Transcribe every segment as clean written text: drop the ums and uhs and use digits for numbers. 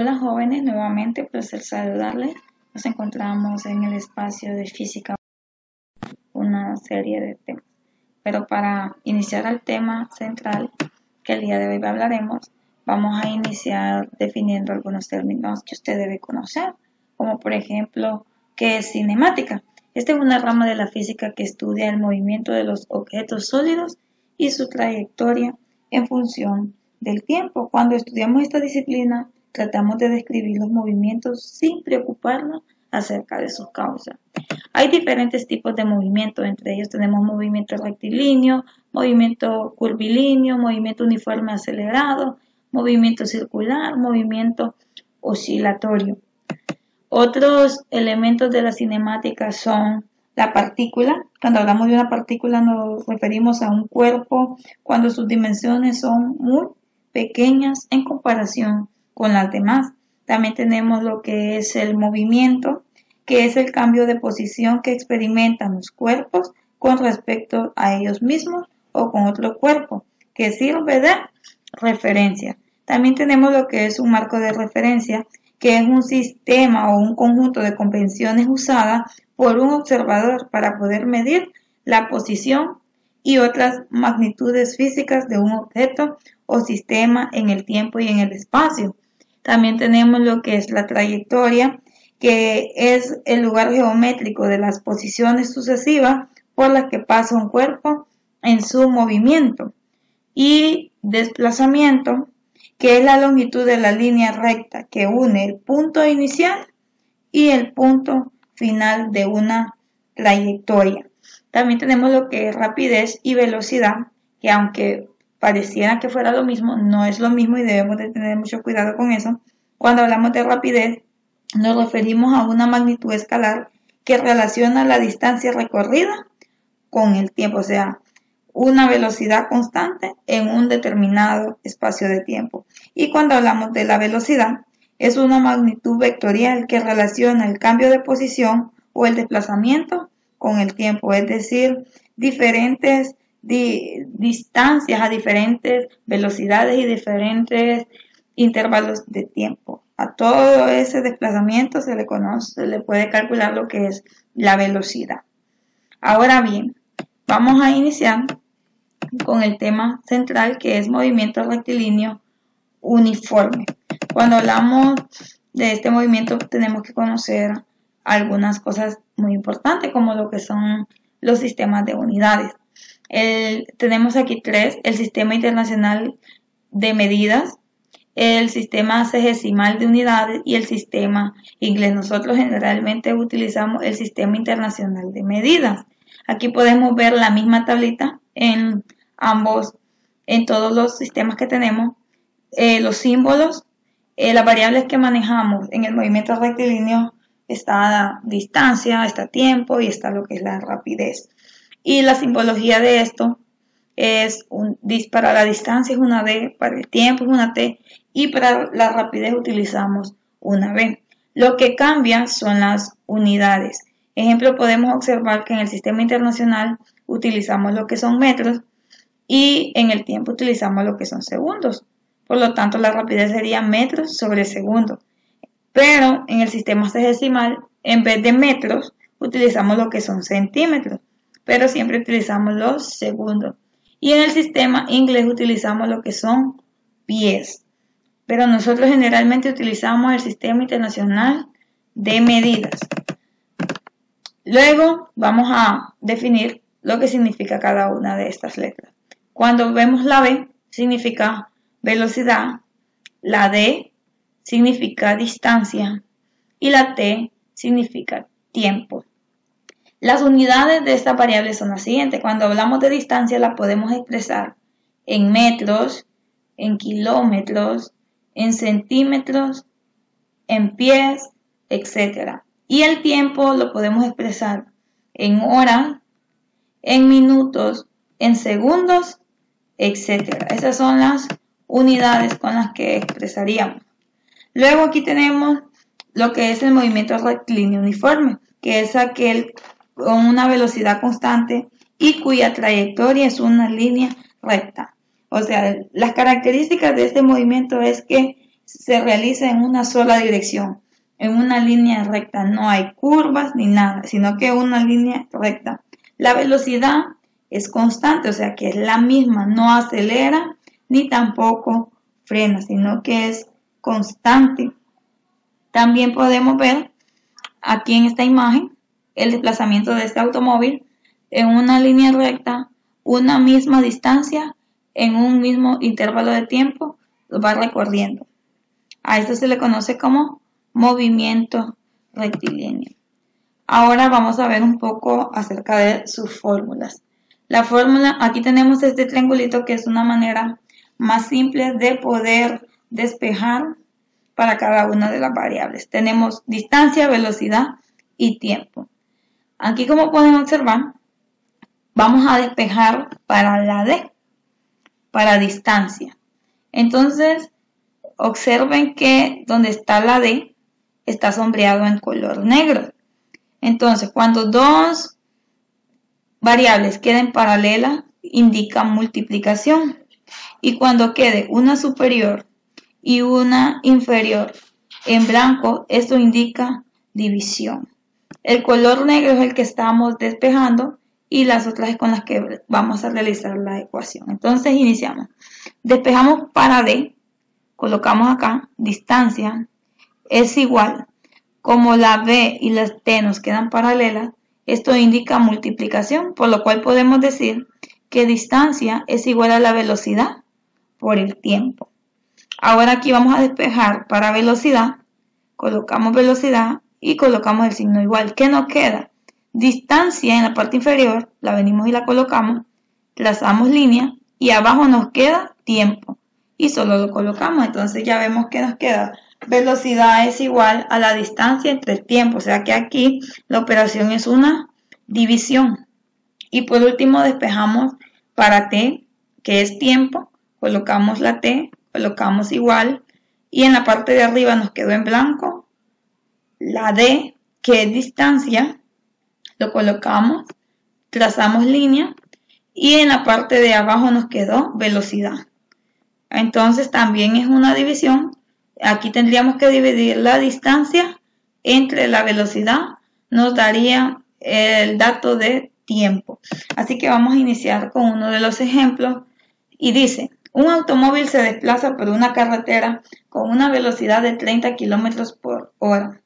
Hola jóvenes, nuevamente placer saludarles. Nos encontramos en el espacio de física, una serie de temas. Pero para iniciar el tema central que el día de hoy hablaremos, vamos a iniciar definiendo algunos términos que usted debe conocer, como por ejemplo, ¿qué es cinemática? Esta es una rama de la física que estudia el movimiento de los objetos sólidos y su trayectoria en función del tiempo. Cuando estudiamos esta disciplina, tratamos de describir los movimientos sin preocuparnos acerca de sus causas. Hay diferentes tipos de movimiento, entre ellos tenemos movimiento rectilíneo, movimiento curvilíneo, movimiento uniforme acelerado, movimiento circular, movimiento oscilatorio. Otros elementos de la cinemática son la partícula. Cuando hablamos de una partícula nos referimos a un cuerpo cuando sus dimensiones son muy pequeñas en comparación con las demás. También tenemos lo que es el movimiento, que es el cambio de posición que experimentan los cuerpos con respecto a ellos mismos o con otro cuerpo, que sirve de referencia. También tenemos lo que es un marco de referencia, que es un sistema o un conjunto de convenciones usadas por un observador para poder medir la posición y otras magnitudes físicas de un objeto o sistema en el tiempo y en el espacio. También tenemos lo que es la trayectoria, que es el lugar geométrico de las posiciones sucesivas por las que pasa un cuerpo en su movimiento. Y desplazamiento, que es la longitud de la línea recta que une el punto inicial y el punto final de una trayectoria. También tenemos lo que es rapidez y velocidad, que aunque pareciera que fuera lo mismo, no es lo mismo y debemos de tener mucho cuidado con eso. Cuando hablamos de rapidez, nos referimos a una magnitud escalar que relaciona la distancia recorrida con el tiempo, o sea, una velocidad constante en un determinado espacio de tiempo. Y cuando hablamos de la velocidad, es una magnitud vectorial que relaciona el cambio de posición o el desplazamiento con el tiempo, es decir, diferentes distancias a diferentes velocidades y diferentes intervalos de tiempo. A todo ese desplazamiento se le puede calcular lo que es la velocidad. Ahora bien, vamos a iniciar con el tema central, que es movimiento rectilíneo uniforme. Cuando hablamos de este movimiento tenemos que conocer algunas cosas muy importantes, como lo que son los sistemas de unidades. Tenemos aquí tres: el Sistema Internacional de Medidas, el Sistema Sexagesimal de Unidades y el Sistema Inglés. Nosotros generalmente utilizamos el Sistema Internacional de Medidas. Aquí podemos ver la misma tablita en todos los sistemas que tenemos, los símbolos, las variables que manejamos en el movimiento rectilíneo. Está la distancia, está tiempo y está lo que es la rapidez. Y la simbología de esto es para la distancia es una D, para el tiempo es una T y para la rapidez utilizamos una B. Lo que cambia son las unidades. Ejemplo, podemos observar que en el sistema internacional utilizamos lo que son metros y en el tiempo utilizamos lo que son segundos. Por lo tanto, la rapidez sería metros sobre segundo. Pero en el sistema sexagesimal, en vez de metros, utilizamos lo que son centímetros, pero siempre utilizamos los segundos. Y en el sistema inglés utilizamos lo que son pies, pero nosotros generalmente utilizamos el Sistema Internacional de Medidas. Luego vamos a definir lo que significa cada una de estas letras. Cuando vemos la B, significa velocidad, la D significa distancia y la T significa tiempo. Las unidades de esta variable son las siguientes. Cuando hablamos de distancia la podemos expresar en metros, en kilómetros, en centímetros, en pies, etc. Y el tiempo lo podemos expresar en horas, en minutos, en segundos, etc. Esas son las unidades con las que expresaríamos. Luego aquí tenemos lo que es el movimiento rectilíneo uniforme, que es aquel con una velocidad constante y cuya trayectoria es una línea recta. O sea, las características de este movimiento es que se realiza en una sola dirección, en una línea recta. No hay curvas ni nada, sino que una línea recta. La velocidad es constante, o sea que es la misma, no acelera ni tampoco frena, sino que es constante. También podemos ver aquí en esta imagen el desplazamiento de este automóvil en una línea recta, una misma distancia, en un mismo intervalo de tiempo, lo va recorriendo. A esto se le conoce como movimiento rectilíneo. Ahora vamos a ver un poco acerca de sus fórmulas. La fórmula, aquí tenemos este triangulito que es una manera más simple de poder despejar para cada una de las variables. Tenemos distancia, velocidad y tiempo. Aquí, como pueden observar, vamos a despejar para la D, para distancia. Entonces, observen que donde está la D está sombreado en color negro. Entonces, cuando dos variables queden paralelas, indica multiplicación. Y cuando quede una superior y una inferior en blanco, esto indica división. El color negro es el que estamos despejando y las otras es con las que vamos a realizar la ecuación. Entonces iniciamos. Despejamos para D, colocamos acá, distancia es igual, como la B y la T nos quedan paralelas, esto indica multiplicación, por lo cual podemos decir que distancia es igual a la velocidad por el tiempo. Ahora aquí vamos a despejar para velocidad, colocamos velocidad y colocamos el signo igual. ¿Qué nos queda? Distancia en la parte inferior, la venimos y la colocamos, trazamos línea y abajo nos queda tiempo y solo lo colocamos. Entonces ya vemos que nos queda velocidad es igual a la distancia entre el tiempo, o sea que aquí la operación es una división. Y por último despejamos para T, que es tiempo, colocamos la T, colocamos igual y en la parte de arriba nos quedó en blanco la D, que es distancia, lo colocamos, trazamos línea y en la parte de abajo nos quedó velocidad. Entonces también es una división. Aquí tendríamos que dividir la distancia entre la velocidad, nos daría el dato de tiempo. Así que vamos a iniciar con uno de los ejemplos y dice: un automóvil se desplaza por una carretera con una velocidad de 30 km por hora.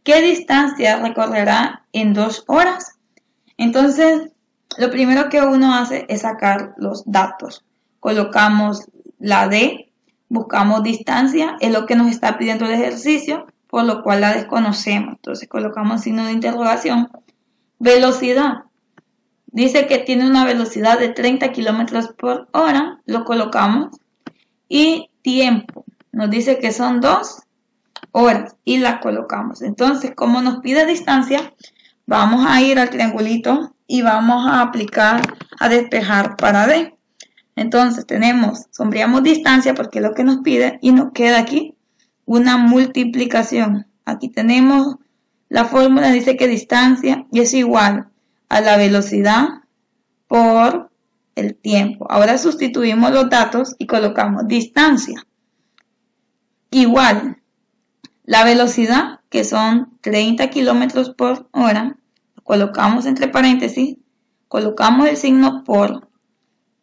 ¿Qué distancia recorrerá en 2 horas? Entonces, lo primero que uno hace es sacar los datos. Colocamos la D, buscamos distancia, es lo que nos está pidiendo el ejercicio, por lo cual la desconocemos. Entonces colocamos signo de interrogación. Velocidad. Dice que tiene una velocidad de 30 km por hora, lo colocamos. Y tiempo. Nos dice que son 2 horas y la colocamos. Entonces, como nos pide distancia, vamos a ir al triangulito y vamos a aplicar a despejar para D. Entonces sombreamos distancia porque es lo que nos pide y nos queda aquí una multiplicación. Aquí tenemos la fórmula, dice que distancia es igual a la velocidad por el tiempo. Ahora sustituimos los datos y colocamos distancia igual la velocidad, que son 30 km por hora, colocamos entre paréntesis, colocamos el signo por,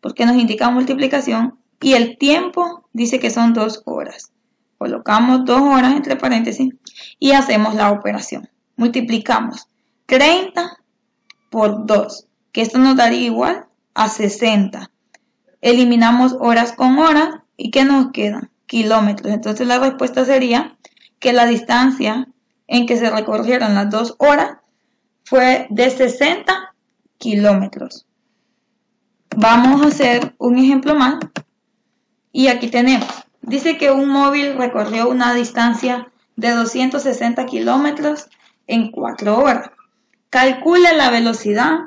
porque nos indica multiplicación, y el tiempo dice que son 2 horas. Colocamos 2 horas entre paréntesis y hacemos la operación. Multiplicamos 30 por 2, que esto nos daría igual a 60. Eliminamos horas con horas y ¿qué nos queda? Kilómetros. Entonces la respuesta sería que la distancia en que se recorrieron las 2 horas fue de 60 kilómetros. Vamos a hacer un ejemplo más y aquí tenemos, dice que un móvil recorrió una distancia de 260 kilómetros en 4 horas. Calcula la velocidad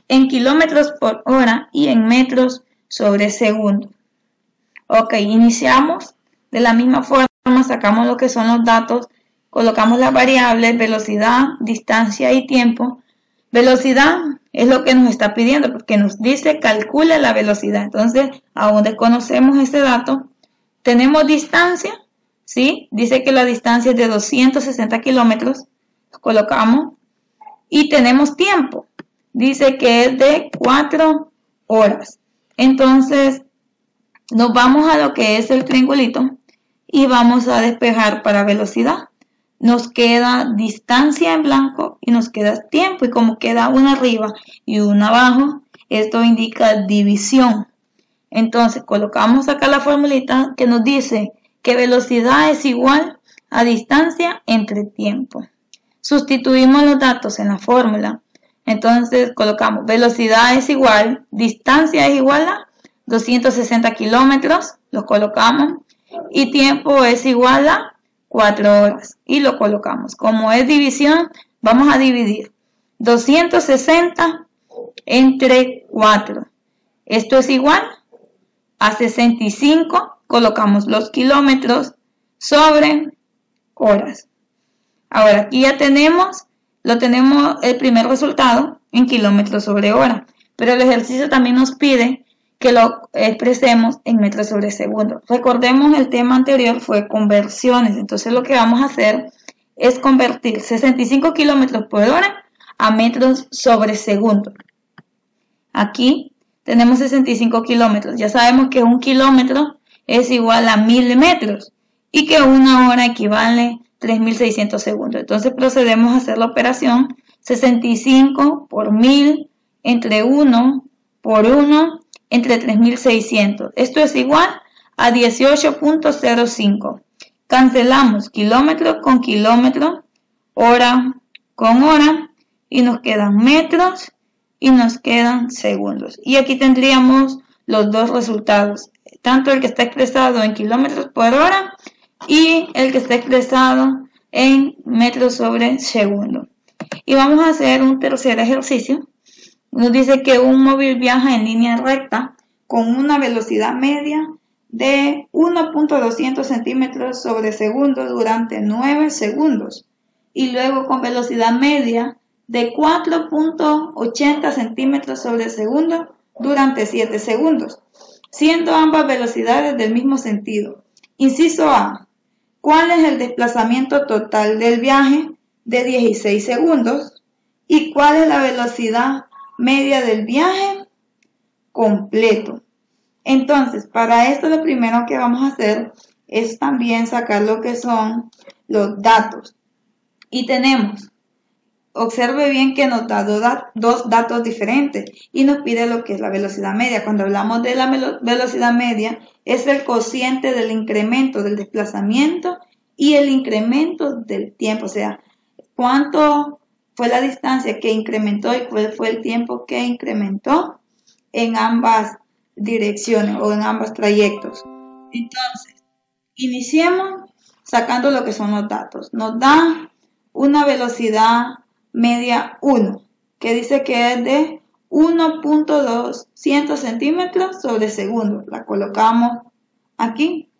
en kilómetros por hora y en metros sobre segundo. Ok, iniciamos de la misma forma, sacamos lo que son los datos, colocamos las variables velocidad, distancia y tiempo. Velocidad es lo que nos está pidiendo porque nos dice calcula la velocidad. Entonces, aún desconocemos ese dato. Tenemos distancia, ¿sí? Dice que la distancia es de 260 kilómetros, colocamos, y tenemos tiempo, dice que es de 4 horas. Entonces, nos vamos a lo que es el triangulito y vamos a despejar para velocidad. Nos queda distancia en blanco y nos queda tiempo, y como queda una arriba y una abajo, esto indica división. Entonces colocamos acá la formulita que nos dice que velocidad es igual a distancia entre tiempo. Sustituimos los datos en la fórmula. Entonces colocamos velocidad es igual, distancia es igual a 260 kilómetros, lo colocamos, y tiempo es igual a 4 horas y lo colocamos. Como es división, vamos a dividir 260 entre 4. Esto es igual a 65, colocamos los kilómetros sobre horas. Ahora aquí ya tenemos el primer resultado en kilómetros sobre hora, pero el ejercicio también nos pide que lo expresemos en metros sobre segundo. Recordemos, el tema anterior fue conversiones, entonces lo que vamos a hacer es convertir 65 kilómetros por hora a metros sobre segundo. Aquí tenemos 65 kilómetros, ya sabemos que un kilómetro es igual a 1000 metros y que una hora equivale a 3600 segundos. Entonces procedemos a hacer la operación 65 por 1000 entre 1 por 1 entre 3600. Esto es igual a 18.05. Cancelamos kilómetro con kilómetro, hora con hora, y nos quedan metros y nos quedan segundos. Y aquí tendríamos los dos resultados, tanto el que está expresado en kilómetros por hora y el que está expresado en metros sobre segundo. Y vamos a hacer un tercer ejercicio. Nos dice que un móvil viaja en línea recta con una velocidad media de 1.200 centímetros sobre segundo durante 9 segundos y luego con velocidad media de 4.80 centímetros sobre segundo durante 7 segundos, siendo ambas velocidades del mismo sentido. Inciso A. ¿Cuál es el desplazamiento total del viaje de 16 segundos? ¿Y cuál es la velocidad media del viaje completo? Entonces, para esto lo primero que vamos a hacer es también sacar lo que son los datos. Y tenemos, observe bien que nos da dos datos diferentes y nos pide lo que es la velocidad media. Cuando hablamos de la velocidad media, es el cociente del incremento del desplazamiento y el incremento del tiempo, o sea, cuánto fue la distancia que incrementó y cuál fue el tiempo que incrementó en ambas direcciones o en ambos trayectos. Entonces, iniciemos sacando lo que son los datos. Nos da una velocidad media 1, que dice que es de 1.200 centímetros sobre segundo. La colocamos aquí.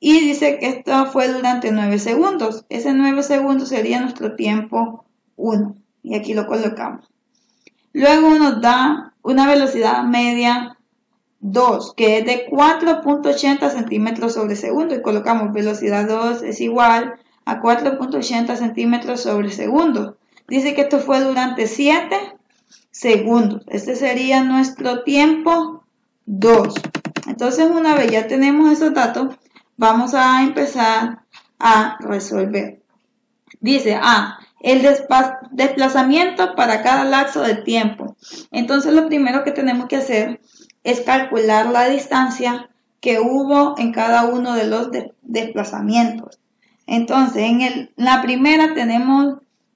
Y dice que esto fue durante 9 segundos. Ese 9 segundos sería nuestro tiempo 1. Y aquí lo colocamos. Luego nos da una velocidad media 2, que es de 4.80 centímetros sobre segundo. Y colocamos velocidad 2 es igual a 4.80 centímetros sobre segundo. Dice que esto fue durante 7 segundos. Este sería nuestro tiempo 2. Entonces, una vez ya tenemos esos datos, vamos a empezar a resolver. Dice el desplazamiento para cada lapso de tiempo. Entonces, lo primero que tenemos que hacer es calcular la distancia que hubo en cada uno de los desplazamientos. Entonces, en la primera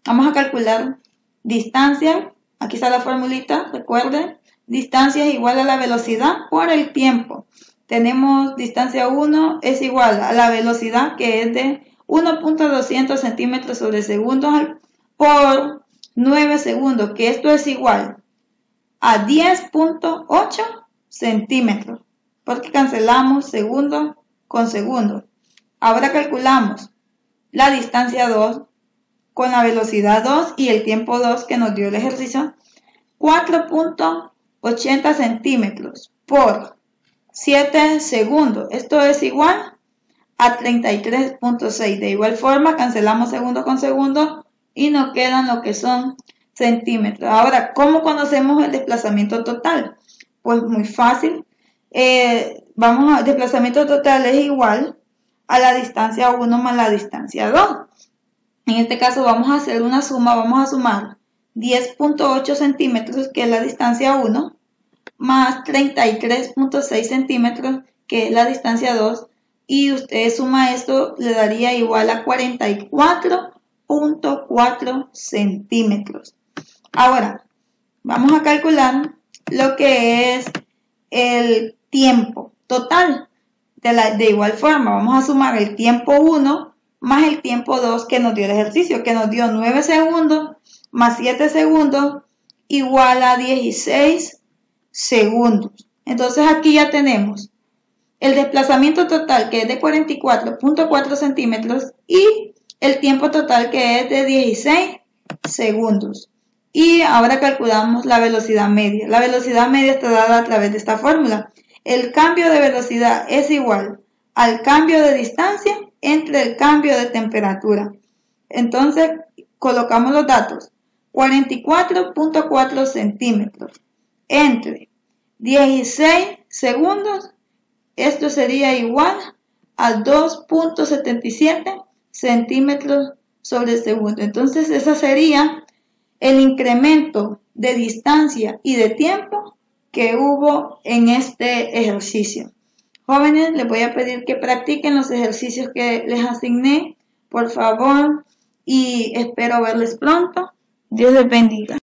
vamos a calcular distancia. Aquí está la formulita, recuerden. Distancia es igual a la velocidad por el tiempo. Tenemos distancia 1 es igual a la velocidad, que es de 1.200 centímetros sobre segundo por 9 segundos, que esto es igual a 10.8 centímetros, porque cancelamos segundo con segundo. Ahora calculamos la distancia 2 con la velocidad 2 y el tiempo 2 que nos dio el ejercicio, 4.80 centímetros por 7 segundos. Esto es igual a 33.6. De igual forma, cancelamos segundo con segundo y nos quedan lo que son centímetros. Ahora, ¿cómo conocemos el desplazamiento total? Pues muy fácil. Desplazamiento total es igual a la distancia 1 más la distancia 2. En este caso vamos a hacer una suma, vamos a sumar 10.8 centímetros, que es la distancia 1, más 33.6 centímetros, que es la distancia 2, y usted suma esto, le daría igual a 44.4 centímetros. Ahora, vamos a calcular lo que es el tiempo total. De igual forma, vamos a sumar el tiempo 1 más el tiempo 2 que nos dio el ejercicio, que nos dio 9 segundos más 7 segundos igual a 16 segundos. Entonces aquí ya tenemos el desplazamiento total, que es de 44.4 centímetros, y el tiempo total, que es de 16 segundos. Y ahora calculamos la velocidad media. La velocidad media está dada a través de esta fórmula. El cambio de velocidad es igual al cambio de distancia entre el cambio de temperatura. Entonces, colocamos los datos. 44.4 centímetros entre 16 segundos. Esto sería igual a 2.77 centímetros sobre segundo. Entonces, ese sería el incremento de distancia y de tiempo que hubo en este ejercicio. Jóvenes, les voy a pedir que practiquen los ejercicios que les asigné, por favor, y espero verles pronto. Dios les bendiga.